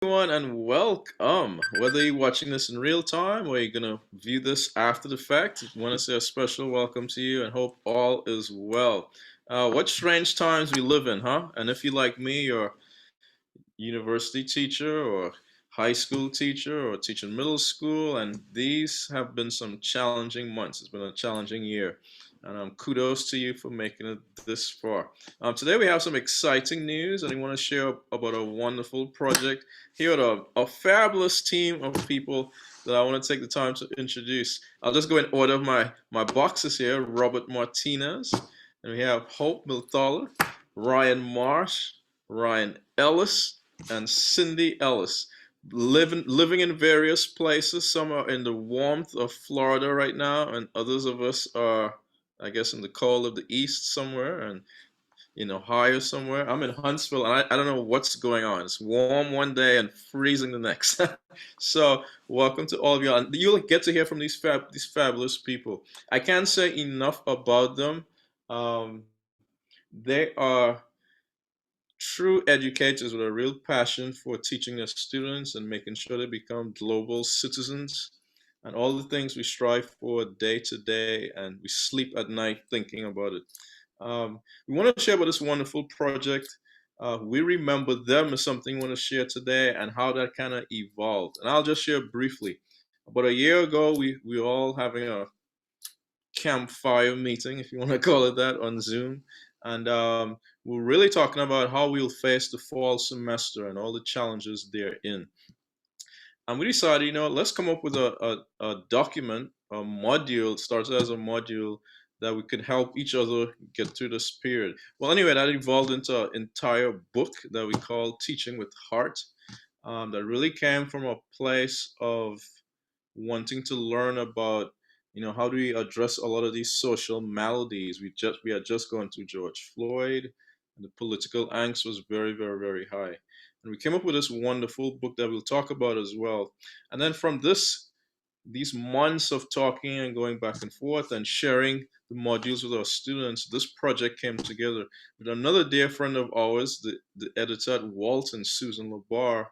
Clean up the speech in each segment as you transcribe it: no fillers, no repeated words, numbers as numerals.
Everyone, and welcome. Whether you're watching this in real time or you're gonna view this after the fact, I want to say a special welcome to you and hope all is well. What strange times we live in, huh? And if you like me, you're a university teacher or high school teacher or teaching middle school, and these have been some challenging months. It's been a challenging year, and kudos to you for making it this far. Today we have some exciting news, and I want to share about a wonderful project here with a fabulous team of people that I want to take the time to introduce. I'll just go in order of my boxes here. Robert Martinez, and we have Hope Milthaler, Ryan Marsh, Ryan Ellis, and Cindy Ellis. Living in various places. Some are in the warmth of Florida right now, and others of us are, I guess, in the cold of the east somewhere, and in Ohio somewhere. I'm in Huntsville, and I don't know what's going on. It's warm one day and freezing the next. So, welcome to all of you, and you'll get to hear from these fabulous people. I can't say enough about them. Um, they are true educators with a real passion for teaching their students and making sure they become global citizens and all the things we strive for day to day, and we sleep at night thinking about it. We want to share about this wonderful project. We remember them as something we want to share today and how that kind of evolved. And I'll just share briefly. About a year ago, we were all having a campfire meeting, if you want to call it that, on Zoom. And we're really talking about how we'll face the fall semester and all the challenges therein. And we decided, let's come up with a document, a module, starts as a module that we could help each other get through this period. Well, anyway, that evolved into an entire book that we call Teaching with Heart, that really came from a place of wanting to learn about how do we address a lot of these social maladies. We had just gone through George Floyd, and the political angst was very, very, very high, and we came up with this wonderful book that we'll talk about as well. And then from these months of talking and going back and forth and sharing the modules with our students, this project came together with another dear friend of ours, the editor at Walton, Susan Labar,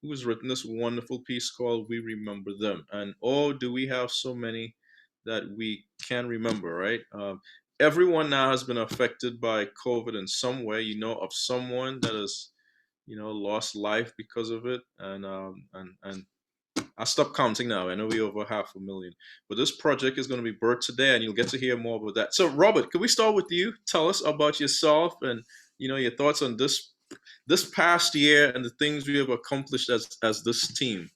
who has written this wonderful piece called We Remember Them. And oh, do we have so many that we can remember, right? Everyone now has been affected by COVID in some way. You know of someone that has, lost life because of it. And I stopped counting now. I know we're over 500,000. But this project is going to be birthed today, and you'll get to hear more about that. So, Robert, could we start with you? Tell us about yourself and your thoughts on this past year and the things we have accomplished as this team.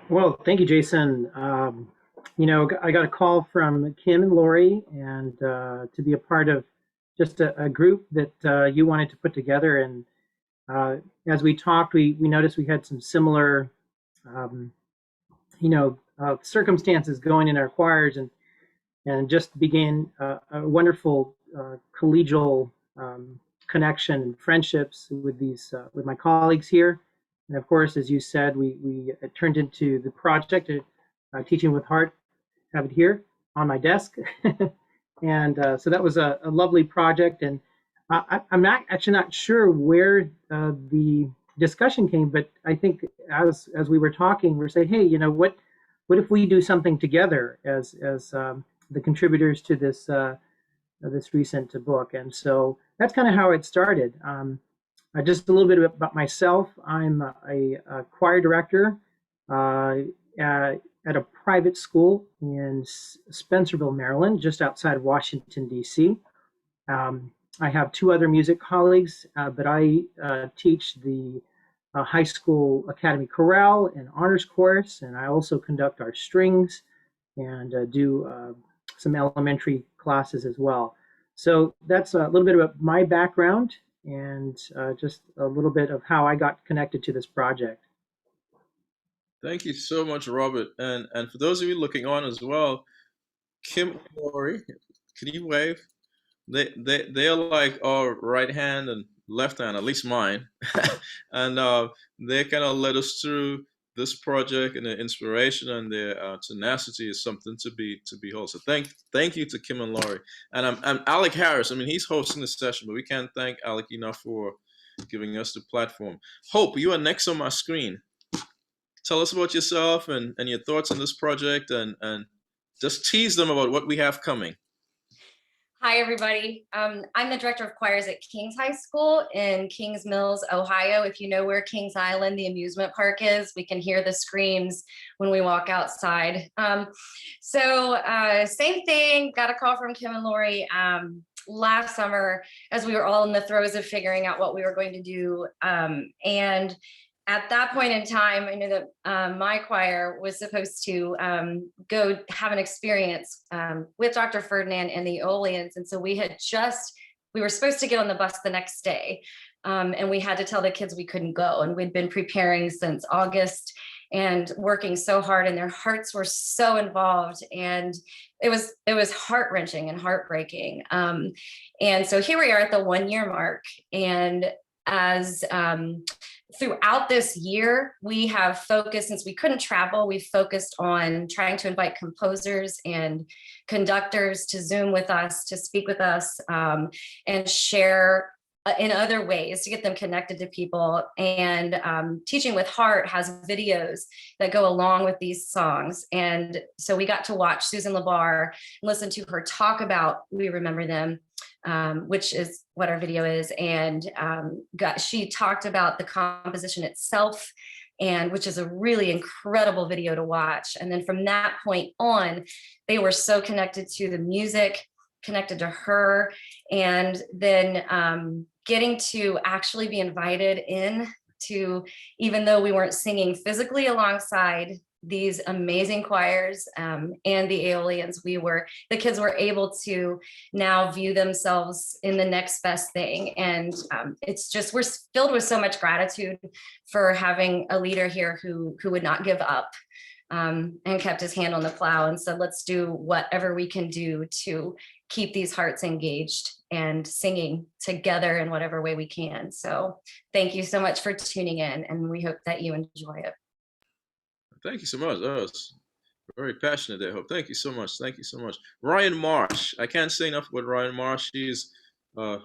Well, thank you, Jason. I got a call from Kim and Lori, and to be a part of just a group that you wanted to put together. And as we talked, we noticed we had some similar, um, circumstances going in our choirs, and just began a wonderful collegial connection and friendships with with my colleagues here. And of course, as you said, we turned into the project, Teaching with Heart. Have it here on my desk. And so that was a lovely project. And I'm not actually not sure where the discussion came, but I think as we were talking, we were saying, hey, what if we do something together as the contributors to this recent book? And so that's kind of how it started. Just a little bit about myself. I'm a choir director at a private school in Spencerville, Maryland, just outside of Washington, D.C. I have two other music colleagues, but I teach the high school academy chorale and honors chorus, and I also conduct our strings and do some elementary classes as well. So that's a little bit about my background and just a little bit of how I got connected to this project. Thank you so much, Robert. And for those of you looking on as well, Kim and Lori, can you wave? They're like our right hand and left hand, at least mine, and they kind of led us through this project, and their inspiration and their tenacity is something to behold. So thank you to Kim and Laurie, and I'm Alec Harris. I mean, he's hosting the session, but we can't thank Alec enough for giving us the platform. Hope, you are next on my screen. Tell us about yourself and your thoughts on this project, and just tease them about what we have coming. Hi, everybody. I'm the director of choirs at Kings High School in Kings Mills, Ohio. If you know where Kings Island, the amusement park is, we can hear the screams when we walk outside. Same thing, got a call from Kim and Lori last summer as we were all in the throes of figuring out what we were going to do. And at that point in time, I knew that my choir was supposed to go have an experience with Dr. Ferdinand and the Aeolians. And so we were supposed to get on the bus the next day. And we had to tell the kids we couldn't go. And we'd been preparing since August and working so hard, and their hearts were so involved. And it was heart-wrenching and heartbreaking. And so here we are at the 1-year mark. And as throughout this year, we have focused, since we couldn't travel, we focused on trying to invite composers and conductors to Zoom with us, to speak with us, and share in other ways to get them connected to people. And Teaching with Heart has videos that go along with these songs. And so we got to watch Susan Labar and listen to her talk about We Remember Them, which is what our video is. And she talked about the composition itself, and which is a really incredible video to watch. And then from that point on, they were so connected to the music, connected to her, and then getting to actually be invited in to, even though we weren't singing physically alongside these amazing choirs and the Aeolians, the kids were able to now view themselves in the next best thing. And it's just, we're filled with so much gratitude for having a leader here who would not give up and kept his hand on the plow and said, let's do whatever we can do to keep these hearts engaged and singing together in whatever way we can. So thank you so much for tuning in, and we hope that you enjoy it. Thank you so much. That was very passionate there, Hope. Thank you so much. Thank you so much. Ryan Marsh. I can't say enough about Ryan Marsh. He's a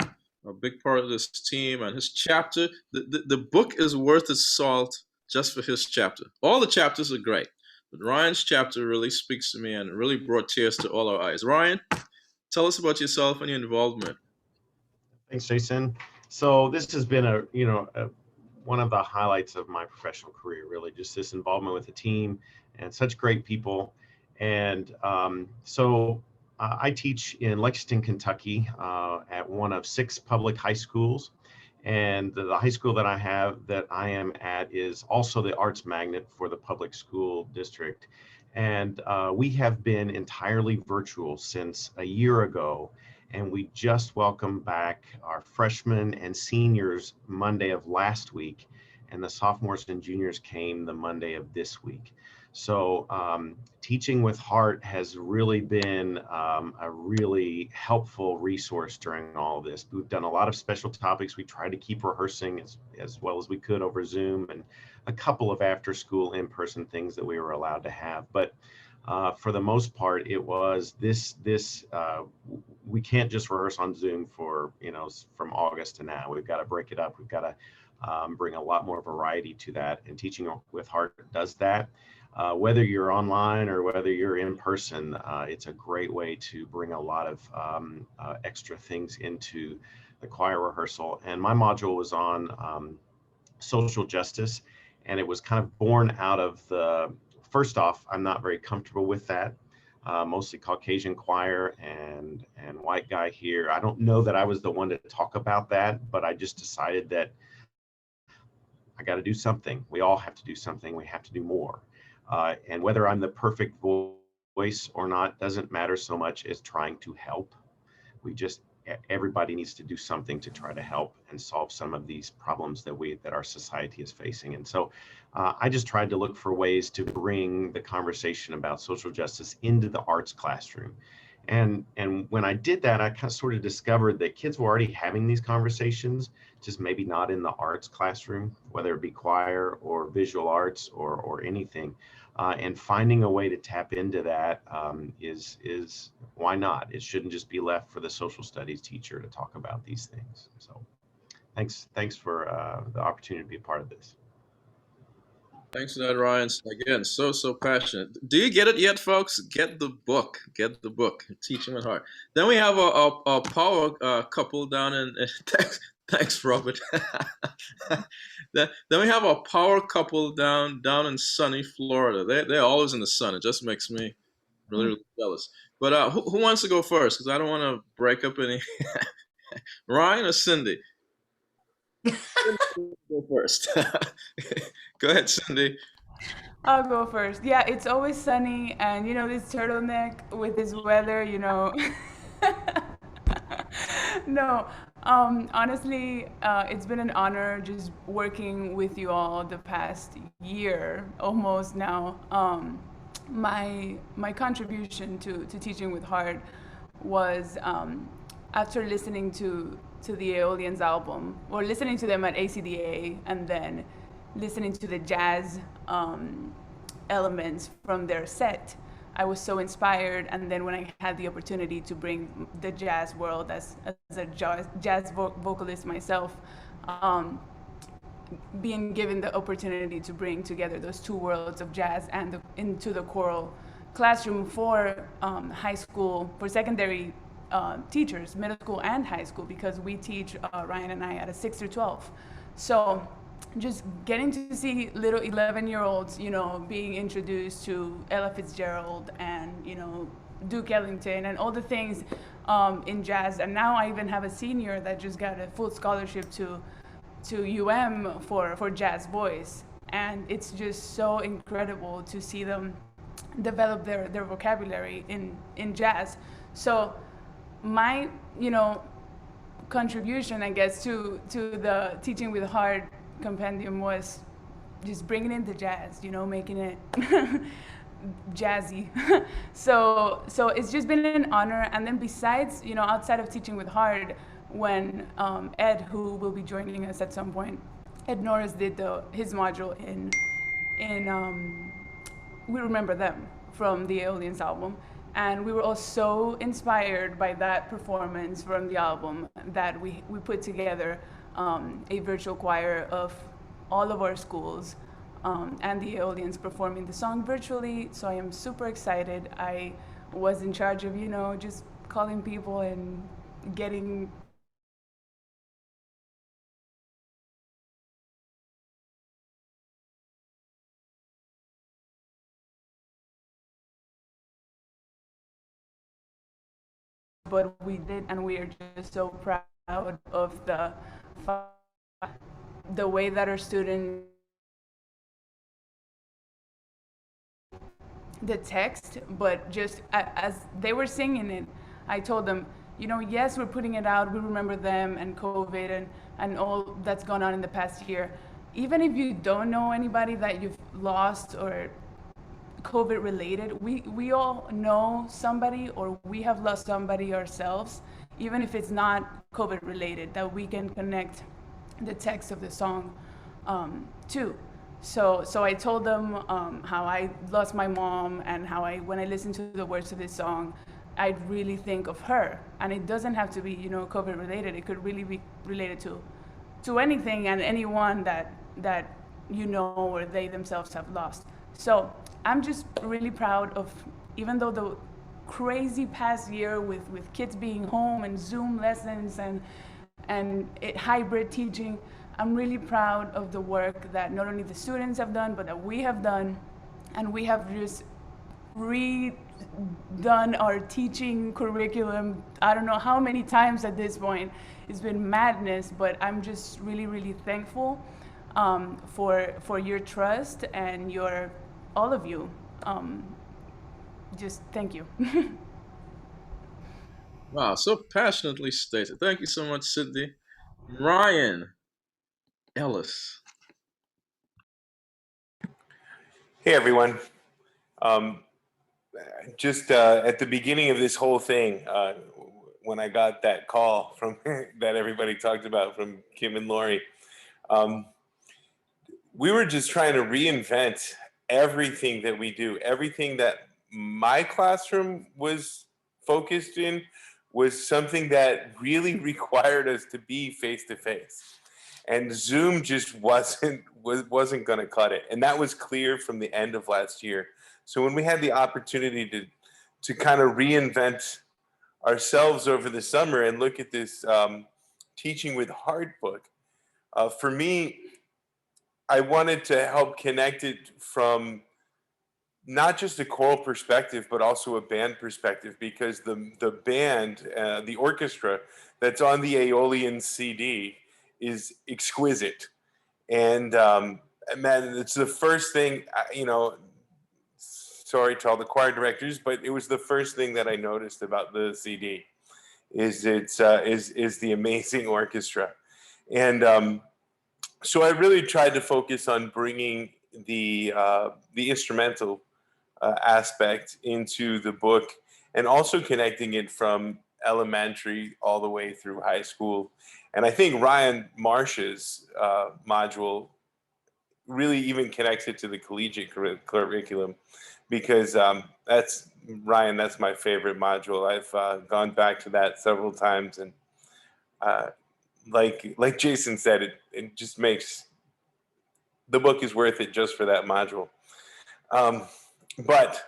big part of this team, and his chapter, the book is worth its salt just for his chapter. All the chapters are great, but Ryan's chapter really speaks to me and really brought tears to all our eyes. Ryan, tell us about yourself and your involvement. Thanks, Jason. So this has been one of the highlights of my professional career, really, just this involvement with the team and such great people. And I teach in Lexington, Kentucky, at one of 6 public high schools. And the high school that I am at is also the arts magnet for the public school district. And we have been entirely virtual since a year ago. And we just welcomed back our freshmen and seniors Monday of last week, and the sophomores and juniors came the Monday of this week. So Teaching with Heart has really been a really helpful resource during all of this. We've done a lot of special topics. We tried to keep rehearsing as well as we could over Zoom, and a couple of after-school in-person things that we were allowed to have. But for the most part, it was we can't just rehearse on Zoom for, from August to now. We've got to break it up. We've got to bring a lot more variety to that. And Teaching with Heart does that. Whether you're online or whether you're in person, it's a great way to bring a lot of extra things into the choir rehearsal. And my module was on social justice, and it was kind of born out of first off, I'm not very comfortable with that. Mostly Caucasian choir and white guy here. I don't know that I was the one to talk about that, but I just decided that I got to do something. We all have to do something. We have to do more. And whether I'm the perfect voice or not doesn't matter so much as trying to help. Everybody needs to do something to try to help and solve some of these problems that our society is facing. And so I just tried to look for ways to bring the conversation about social justice into the arts classroom. And when I did that, I kind of sort of discovered that kids were already having these conversations, just maybe not in the arts classroom, whether it be choir or visual arts or anything. And finding a way to tap into that is why not? It shouldn't just be left for the social studies teacher to talk about these things. So thanks for the opportunity to be a part of this. Thanks for that, Ryan. Again, so passionate. Do you get it yet, folks? Get the book. Get the book. Teaching with Heart. Then we have a power couple down in. Thanks, Robert. Then we have a power couple down in sunny Florida. They're always in the sun. It just makes me really jealous. But who wants to go first? Because I don't want to break up any. Ryan or Cindy? Go first. Go ahead, Cindy. I'll go first. Yeah, it's always sunny, and this turtleneck with this weather, No, honestly, it's been an honor just working with you all the past year, almost now. My contribution to Teaching with Heart was after listening to the Aeolians album, or listening to them at ACDA, and then listening to the jazz elements from their set. I was so inspired, and then when I had the opportunity to bring the jazz world as a jazz vocalist myself, being given the opportunity to bring together those two worlds of jazz and into the choral classroom for high school, for secondary teachers, middle school and high school, because we teach, Ryan and I, at a 6 through 12. So just getting to see little 11-year-olds, being introduced to Ella Fitzgerald and, Duke Ellington and all the things in jazz. And now I even have a senior that just got a full scholarship to UM for jazz voice. And it's just so incredible to see them develop their vocabulary in jazz. So my, contribution, I guess, to the Teaching with Heart compendium was just bringing in the jazz, making it jazzy. So it's just been an honor. And then besides, outside of Teaching with Heart, when Ed, who will be joining us at some point, Ed Norris did his module in We Remember Them from the Aeolians album. And we were all so inspired by that performance from the album that we put together a virtual choir of all of our schools and the Aeolians performing the song virtually. So I am super excited. I was in charge of, just calling people and getting but we did, and we are just so proud of the way that our students, the text, but just as they were singing it, I told them, yes, we're putting it out, we remember them and COVID and all that's gone on in the past year. Even if you don't know anybody that you've lost or COVID related, we all know somebody, or we have lost somebody ourselves, even if it's not COVID related, that we can connect the text of the song to. So I told them how I lost my mom, and how when I listen to the words of this song, I really think of her. And it doesn't have to be, COVID related. It could really be related to anything and anyone that or they themselves have lost. So I'm just really proud of, even though the crazy past year with kids being home and Zoom lessons and hybrid teaching, I'm really proud of the work that not only the students have done, but that we have done. And we have just redone our teaching curriculum, I don't know how many times at this point. It's been madness, but I'm just really, really thankful for your trust and all of you. Just thank you. Wow, so passionately stated. Thank you so much, Sydney. Ryan, Ellis. Hey, everyone. Just at the beginning of this whole thing, when I got that call from that everybody talked about from Kim and Lori, we were just trying to reinvent everything that we do. Everything that my classroom was focused in was something that really required us to be face to face. and Zoom just wasn't going to cut it, and that was clear from the end of last year. So when we had the opportunity to kind of reinvent ourselves over the summer and look at this teaching with heart book, for me, I wanted to help connect it from not just a choral perspective, but also a band perspective, because the band, the orchestra that's on the Aeolian CD is exquisite. And man, it's the first thing, sorry to all the choir directors, but it was the first thing that I noticed about the CD is is the amazing orchestra. And so I really tried to focus on bringing the instrumental aspect into the book, and also connecting it from elementary all the way through high school. And I think Ryan Marsh's module really even connects it to the collegiate curriculum, because that's my favorite module. I've gone back to that several times, and like Jason said, it just makes the book is worth it just for that module. But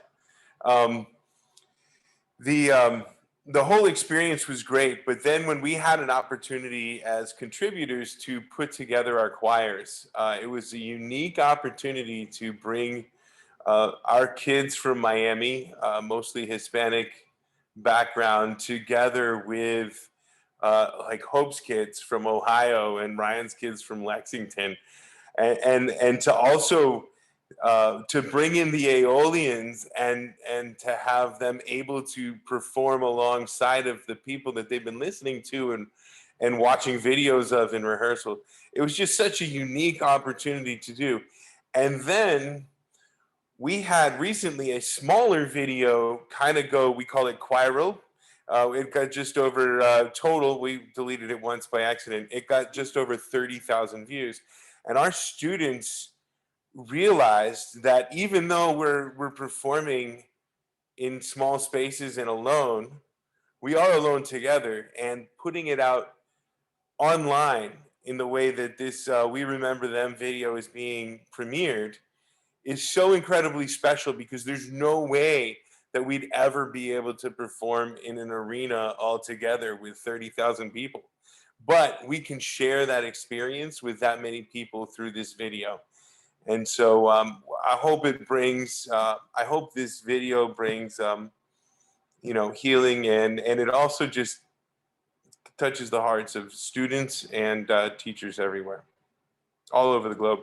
the whole experience was great. But then when we had an opportunity as contributors to put together our choirs, it was a unique opportunity to bring our kids from Miami, mostly Hispanic background, together with like Hope's kids from Ohio and Ryan's kids from Lexington, and to also to bring in the Aeolians and to have them able to perform alongside of the people that they've been listening to and watching videos of in rehearsal. It was just such a unique opportunity to do. And then we had recently a smaller video kind of go, we call it Quiral. It got just over total, we deleted it once by accident. It got just over 30,000 views. And our students realized that even though we're performing in small spaces and alone, we are alone together, and putting it out online in the way that this We Remember Them video is being premiered is so incredibly special, because there's no way that we'd ever be able to perform in an arena all together with 30,000 people. But we can share that experience with that many people through this video. And so I hope it brings, I hope this video brings, healing, and it also just touches the hearts of students and teachers everywhere, all over the globe.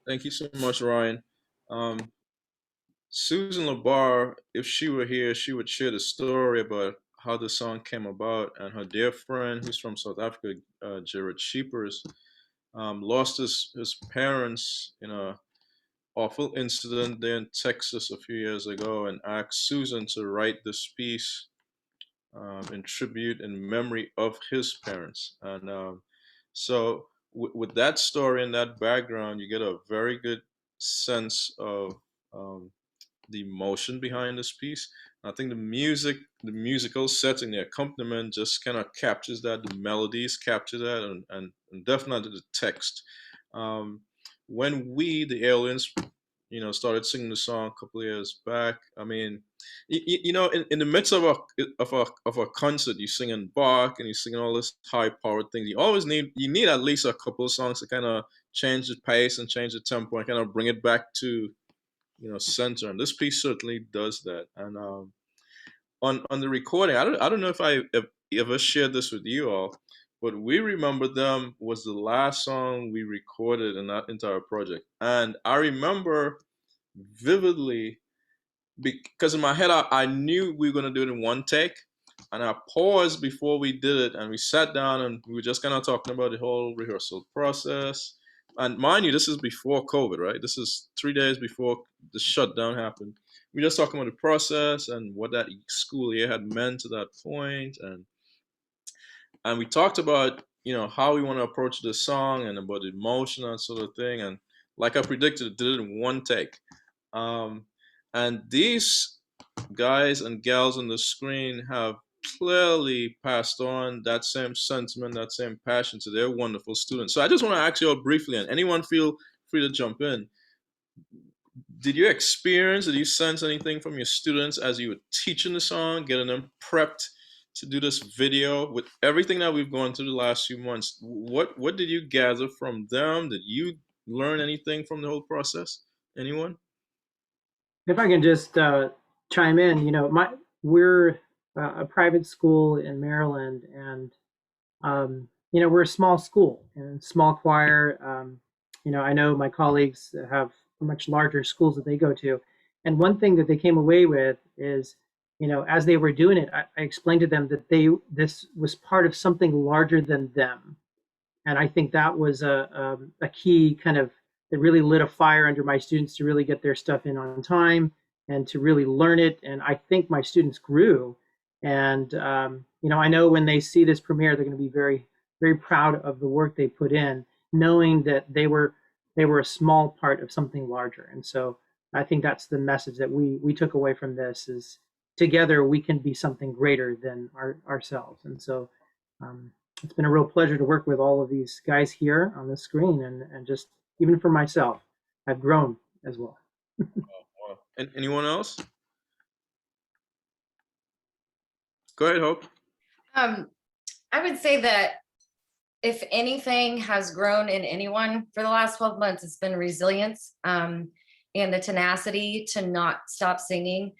Thank you so much, Ryan. Susan Labar, if she were here, she would share the story about how the song came about, and her dear friend, who's from South Africa, Jared Sheepers, lost his parents in a awful incident there in Texas a few years ago, and asked Susan to write this piece in tribute and memory of his parents. And so, with that story and that background, you get a very good sense of the emotion behind this piece. I think the musical setting, the accompaniment just kind of captures that. The melodies capture that, and definitely the text. When we, the aliens, started singing the song a couple of years back. I mean, in the midst of a concert, you're singing Bach and you're singing all this high powered things. You need at least a couple of songs to kind of change the pace and change the tempo and kind of bring it back to center. And this piece certainly does that. And on the recording, I don't know if I ever shared this with you all, but We Remember Them was the last song we recorded in that entire project. And I remember vividly, because in my head, I knew we were going to do it in one take. And I paused before we did it, and we sat down and we were just kind of talking about the whole rehearsal process. And mind you, this is before COVID, right? This is 3 days before the shutdown happened. We were just talking about the process and what that school year had meant to that point, and we talked about how we want to approach the song and about the emotion and sort of thing. And like I predicted, did it in one take. And these guys and gals on the screen have clearly passed on that same sentiment, that same passion to their wonderful students. So I just want to ask you all briefly, and anyone feel free to jump in. Did you experience, did you sense anything from your students as you were teaching the song, getting them prepped to do this video with everything that we've gone through the last few months? What did you gather from them? Did you learn anything from the whole process? Anyone? If I can just chime in, we're a private school in Maryland, and we're a small school and small choir. I know my colleagues have much larger schools that they go to, and one thing that they came away with is, as they were doing it, I explained to them that this was part of something larger than them, and I think that was a key kind of that really lit a fire under my students to really get their stuff in on time and to really learn it. And I think my students grew. And I know when they see this premiere, they're going to be very, very proud of the work they put in, knowing that they were a small part of something larger. And so I think that's the message that we took away from this is together we can be something greater than ourselves. And so it's been a real pleasure to work with all of these guys here on the screen, and just even for myself, I've grown as well. Wow. And anyone else? Go ahead, Hope. I would say that if anything has grown in anyone for the last 12 months, it's been resilience and the tenacity to not stop singing.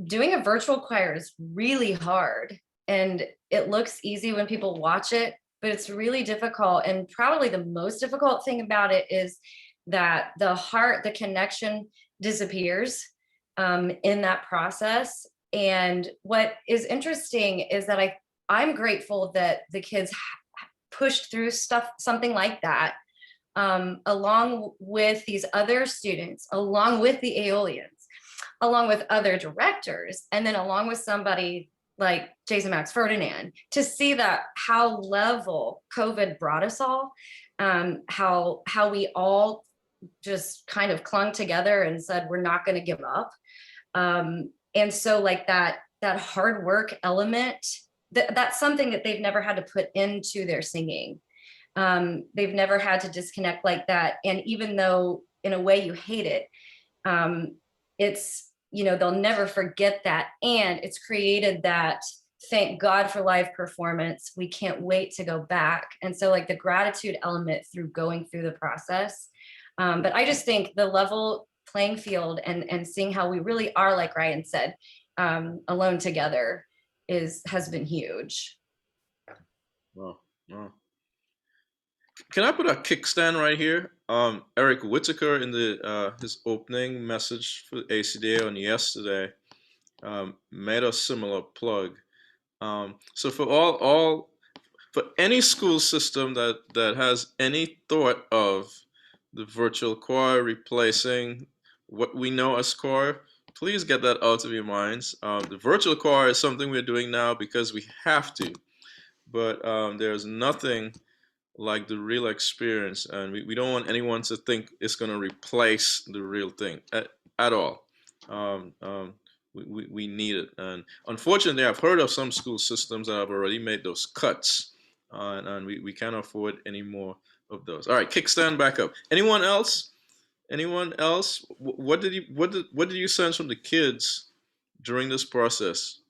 Doing a virtual choir is really hard, and it looks easy when people watch it, but it's really difficult. And probably the most difficult thing about it is that the connection disappears in that process. And what is interesting is that I'm grateful that the kids pushed through something like that, along with these other students, along with the Aeolians, along with other directors, and then along with somebody like Jason Max Ferdinand, to see that how level COVID brought us all, how we all just kind of clung together and said, we're not going to give up. And so like that hard work element, that's something that they've never had to put into their singing. They've never had to disconnect like that. And even though in a way you hate it, it's, they'll never forget that. And it's created that thank God for live performance. We can't wait to go back. And so like the gratitude element through going through the process. But I just think the level playing field and seeing how we really are, like Ryan said, alone together has been huge. Wow. Wow. Can I put a kickstand right here? Eric Whitaker in his opening message for ACDA on yesterday made a similar plug. So for any school system that has any thought of the virtual choir replacing what we know as choir, please get that out of your minds. The virtual choir is something we're doing now because we have to, but there's nothing like the real experience, and we don't want anyone to think it's going to replace the real thing at all. We need it, and unfortunately I've heard of some school systems that have already made those cuts, and we can't afford any more of those. All right, kickstand back up. Anyone else? What did you sense from the kids during this process?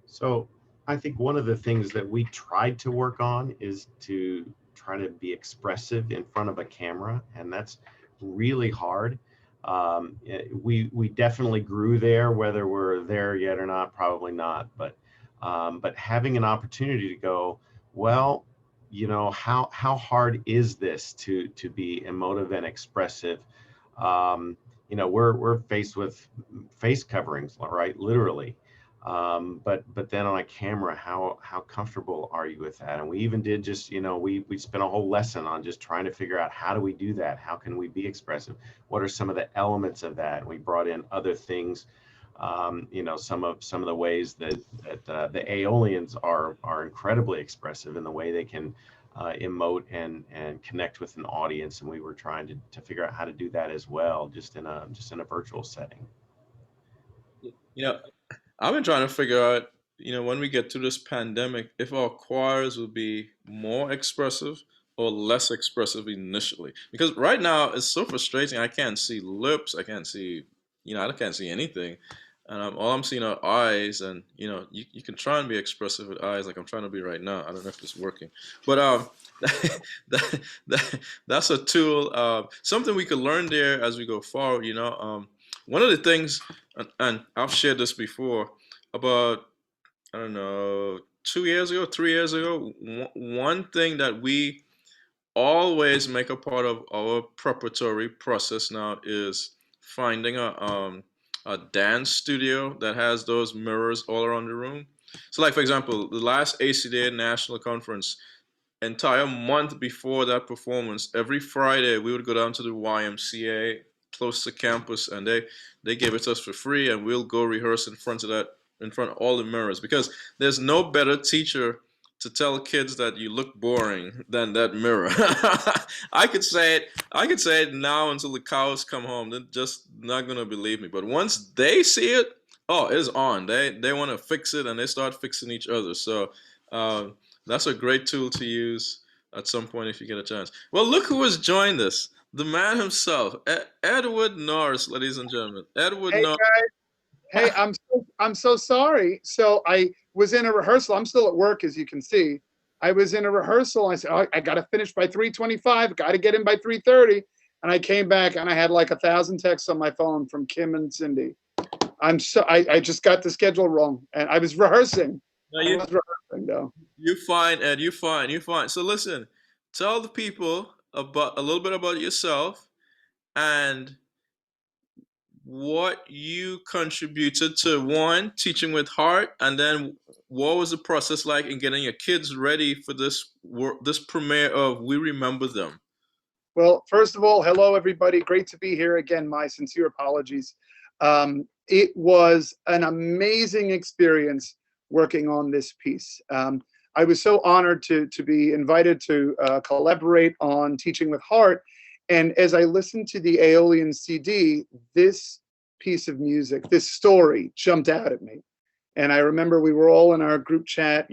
So I think one of the things that we tried to work on is to try to be expressive in front of a camera, and that's really hard. We definitely grew there. Whether we're there yet or not, probably not. But having an opportunity to go, well, how hard is this to be emotive and expressive? We're faced with face coverings, right? Literally. But then on a camera, how comfortable are you with that? And we even did just, we spent a whole lesson on just trying to figure out, how do we do that? How can we be expressive? What are some of the elements of that? We brought in other things, some of the ways that the Aeolians are incredibly expressive in the way they can emote and connect with an audience, and we were trying to figure out how to do that as well, just in a virtual setting. You know, I've been trying to figure out, when we get through this pandemic, if our choirs will be more expressive or less expressive initially. Because right now it's so frustrating. I can't see lips. I can't see, I can't see anything. And all I'm seeing are eyes. And, you can try and be expressive with eyes like I'm trying to be right now. I don't know if it's working. But that's a tool, something we could learn there as we go forward, one of the things, and I've shared this before, about, I don't know, 2 years ago, 3 years ago, one thing that we always make a part of our preparatory process now is finding a dance studio that has those mirrors all around the room. So, like, for example, the last ACDA National Conference, entire month before that performance, every Friday we would go down to the YMCA close to campus, and they gave it to us for free, and we'll go rehearse in front of all the mirrors, because there's no better teacher to tell kids that you look boring than that mirror. I could say it now until the cows come home. They're just not gonna believe me. But once they see it, oh, it's on. They want to fix it, and they start fixing each other. So that's a great tool to use at some point if you get a chance. Well, look who has joined us. The man himself, Edward Norris, ladies and gentlemen. Edward Hey Norris. guys, hey, I'm so sorry. So I was in a rehearsal. I'm still at work, as you can see. I was in a rehearsal. I said, oh, I got to finish by 3:25. Got to get in by 3:30. And I came back and I had like 1,000 texts on my phone from Kim and Cindy. I just got the schedule wrong, and I was rehearsing. No, I was rehearsing though. you fine, Ed. You fine. You fine. So listen, tell the people about a little bit about yourself and what you contributed to one teaching with heart, and then what was the process like in getting your kids ready for this premiere of We Remember Them. Well, first of all, hello everybody. Great to be here again. My sincere apologies. It was an amazing experience working on this piece. I was so honored to be invited to collaborate on Teaching with Heart. And as I listened to the Aeolian CD, this piece of music, this story jumped out at me. And I remember we were all in our group chat,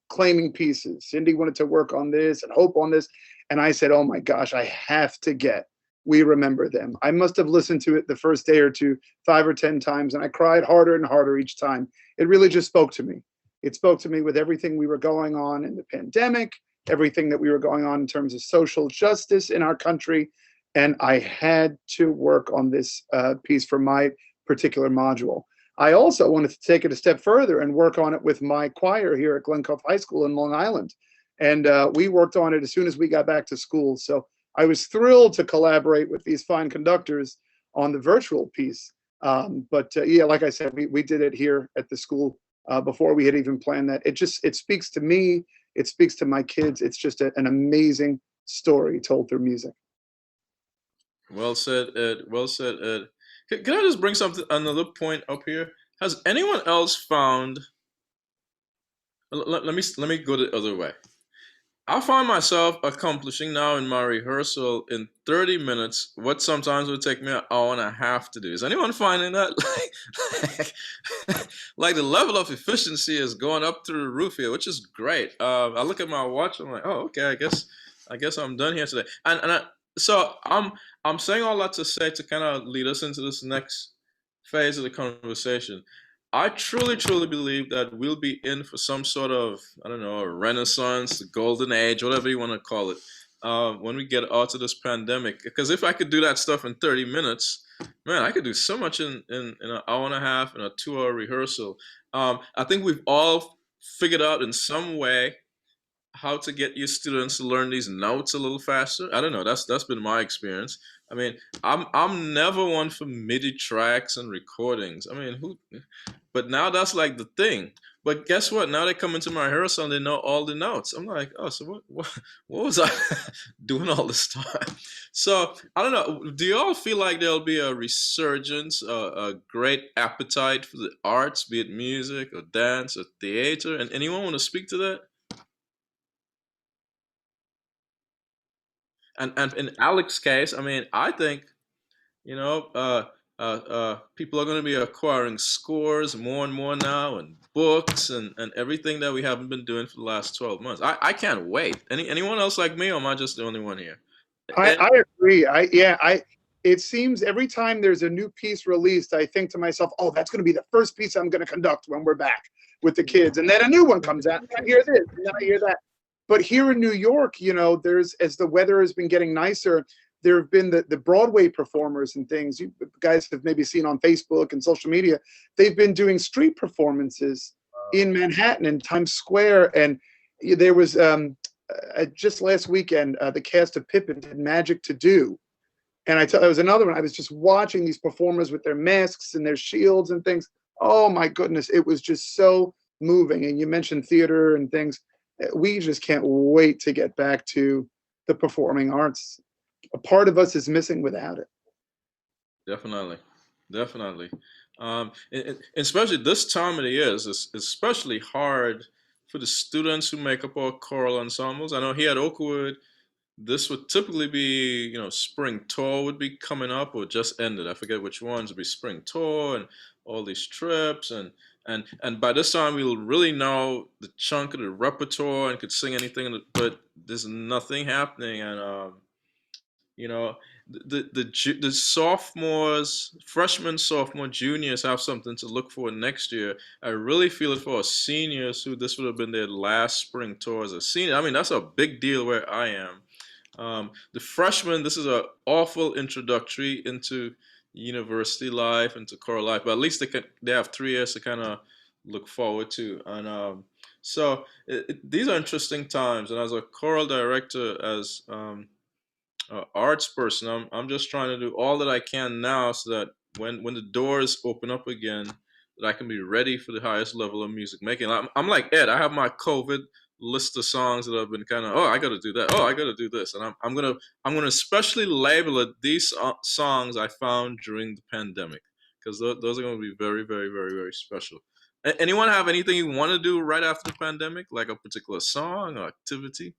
claiming pieces. Cindy wanted to work on this and Hope on this. And I said, oh my gosh, I have to get We Remember Them. I must have listened to it the first day or two, 5 or 10 times, and I cried harder and harder each time. It really just spoke to me. It spoke to me with everything we were going on in the pandemic, everything that we were going on in terms of social justice in our country. And I had to work on this piece for my particular module. I also wanted to take it a step further and work on it with my choir here at Glen Cove High School in Long Island. And we worked on it as soon as we got back to school. So I was thrilled to collaborate with these fine conductors on the virtual piece. Yeah, like I said, we did it here at the school before we had even planned that. It speaks to me. It speaks to my kids. It's just an amazing story told through music. Well said, Ed. Well said, Ed. Can I just bring another point up here? Has anyone else found? Let me go the other way. I find myself accomplishing now in my rehearsal in 30 minutes what sometimes would take me an hour and a half to do. Is anyone finding that? Like the level of efficiency is going up through the roof here, which is great. I look at my watch. I'm like, oh, okay. I guess I'm done here today. So I'm saying all that to say, to kind of lead us into this next phase of the conversation. I truly, truly believe that we'll be in for some sort of, I don't know, a renaissance, a golden age, whatever you want to call it, when we get out of this pandemic. Because if I could do that stuff in 30 minutes, man, I could do so much in an hour and a half and a 2-hour rehearsal. I think we've all figured out in some way how to get your students to learn these notes a little faster. I don't know. That's been my experience. I mean, I'm never one for MIDI tracks and recordings. I mean, but now that's like the thing. But guess what? Now they come into my rehearsal and they know all the notes. I'm like, oh, so what was I doing all this time? So I don't know. Do you all feel like there'll be a resurgence, a great appetite for the arts, be it music or dance or theater? And anyone want to speak to that? And in Alec's case, I mean, I think, you know, people are going to be acquiring scores more and more now, and books and everything that we haven't been doing for the last 12 months. I can't wait. Anyone else like me, or am I just the only one here? I agree. It seems every time there's a new piece released, I think to myself, oh, that's going to be the first piece I'm going to conduct when we're back with the kids. And then a new one comes out, and I hear this, and then I hear that. But here in New York, you know, there's, as the weather has been getting nicer, there have been the Broadway performers and things you guys have maybe seen on Facebook and social media. They've been doing street performances in Manhattan and Times Square. And there was just last weekend, the cast of Pippin did Magic to Do. And there was another one. I was just watching these performers with their masks and their shields and things. Oh my goodness, it was just so moving. And you mentioned theater and things. We just can't wait to get back to the performing arts. A part of us is missing without it. Definitely, definitely. Especially this time of the year is especially hard for the students who make up our choral ensembles. I know here at Oakwood, this would typically be, you know, spring tour would be coming up or just ended. I forget which ones would be spring tour and all these trips, and by this time we'll really know the chunk of the repertoire and could sing anything, but there's nothing happening. And you know, the sophomores, freshmen, sophomore, juniors have something to look for next year. I really feel it for our seniors who this would have been their last spring tour as a senior. I mean, that's a big deal where I am. The freshmen, this is an awful introductory into university life, into choral life, but at least they have 3 years to kind of look forward to. And so these are interesting times. And as a choral director, as arts person, I'm just trying to do all that I can now so that when the doors open up again, that I can be ready for the highest level of music making. I'm like Ed. I have my COVID list of songs that I've been kind of, oh, I got to do that. Oh, I got to do this, and I'm gonna especially label it these songs I found during the pandemic, because those are going to be very, very, very, very special. Anyone have anything you want to do right after the pandemic, like a particular song or activity?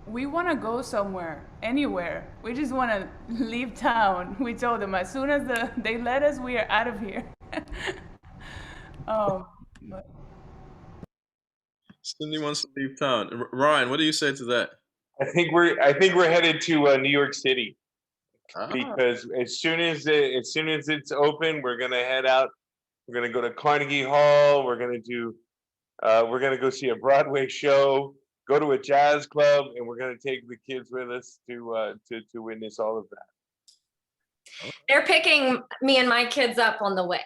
We want to go somewhere, anywhere. We just want to leave town. We told them as soon as they let us, we are out of here. But Cindy wants to leave town. Ryan, what do you say to that? I think we're headed to New York City, Ah, because as soon as it's open, we're gonna head out. We're gonna go to Carnegie Hall. We're gonna go see a Broadway show, go to a jazz club, and we're gonna take the kids with us to witness all of that. They're picking me and my kids up on the way.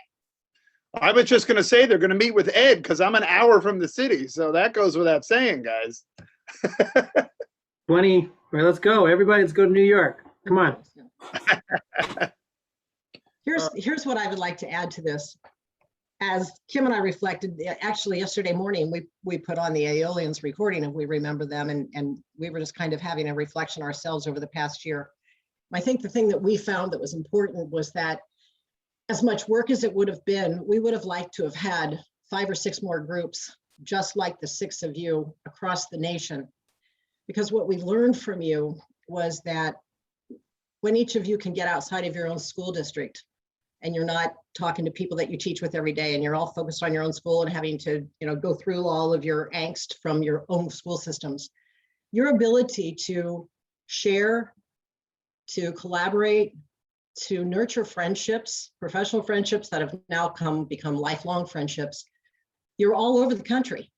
I was just going to say they're going to meet with Ed because I'm an hour from the city. So that goes without saying, guys. 20. All right, let's go. Everybody, let's go to New York. Come on. Here's what I would like to add to this. As Kim and I reflected, actually yesterday morning, we put on the Aeolians recording, and we remember them, and we were just kind of having a reflection ourselves over the past year. I think the thing that we found that was important was that as much work as it would have been, we would have liked to have had 5 or 6 more groups, just like the 6 of you across the nation. Because what we learned from you was that when each of you can get outside of your own school district, and you're not talking to people that you teach with every day, and you're all focused on your own school and having to, go through all of your angst from your own school systems, your ability to share, to collaborate, to nurture friendships, professional friendships that have now become lifelong friendships. You're all over the country,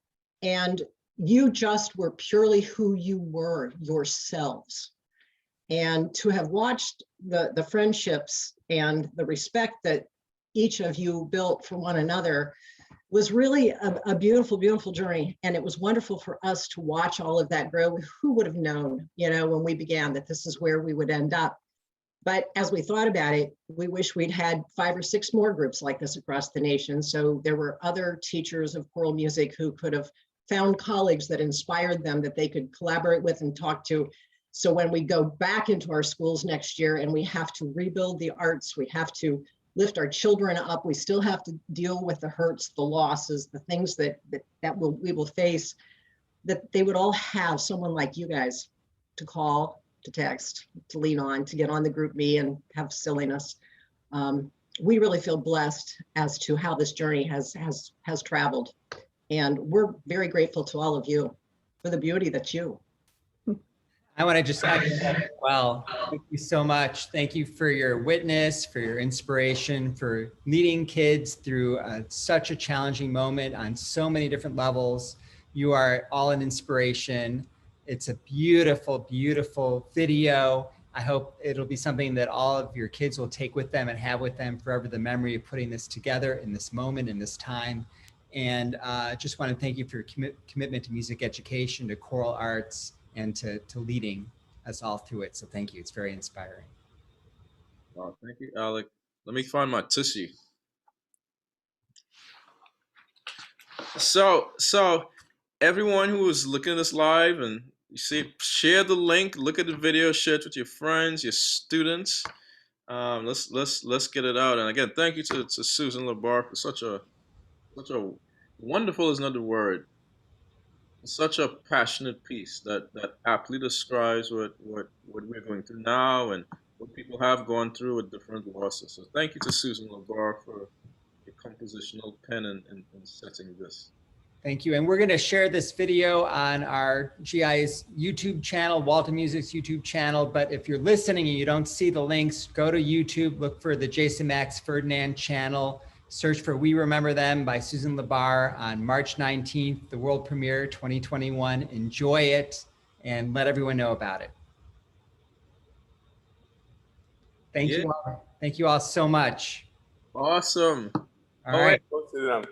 and you just were purely who you were yourselves. And to have watched the friendships and the respect that each of you built for one another was really a beautiful, beautiful journey. And it was wonderful for us to watch all of that grow. Who would have known, when we began, that this is where we would end up? But as we thought about it, we wish we'd had 5 or 6 more groups like this across the nation. So there were other teachers of choral music who could have found colleagues that inspired them, that they could collaborate with and talk to. So when we go back into our schools next year and we have to rebuild the arts, we have to lift our children up, we still have to deal with the hurts, the losses, the things that we will face, that they would all have someone like you guys to call, to text, to lean on, to get on the group me and have silliness. We really feel blessed as to how this journey has traveled. And we're very grateful to all of you for the beauty that's you. I want to just add, well, thank you so much. Thank you for your witness, for your inspiration, for leading kids through such a challenging moment on so many different levels. You are all an inspiration. It's a beautiful, beautiful video. I hope it'll be something that all of your kids will take with them and have with them forever, the memory of putting this together in this moment, in this time. And just want to thank you for your commitment to music education, to choral arts, and to leading us all through it. So thank you. It's very inspiring. Wow, thank you, Alec. Let me find my tissue. So everyone who is looking at this live, and you see, share the link, look at the video, share it with your friends, your students. Let's get it out. And again, thank you to Susan Labar for such a wonderful is not the word. Such a passionate piece that aptly describes what we're going through now and what people have gone through with different losses. So thank you to Susan Labar for your compositional pen in setting this. Thank you. And we're going to share this video on our GI's YouTube channel, Walton Music's YouTube channel. But if you're listening and you don't see the links, go to YouTube, look for the Jason Max Ferdinand channel. Search for We Remember Them by Susan Labar on March 19th, the world premiere 2021. Enjoy it and let everyone know about it. Thank you all. Thank you all so much. Awesome. All right. Go sit down.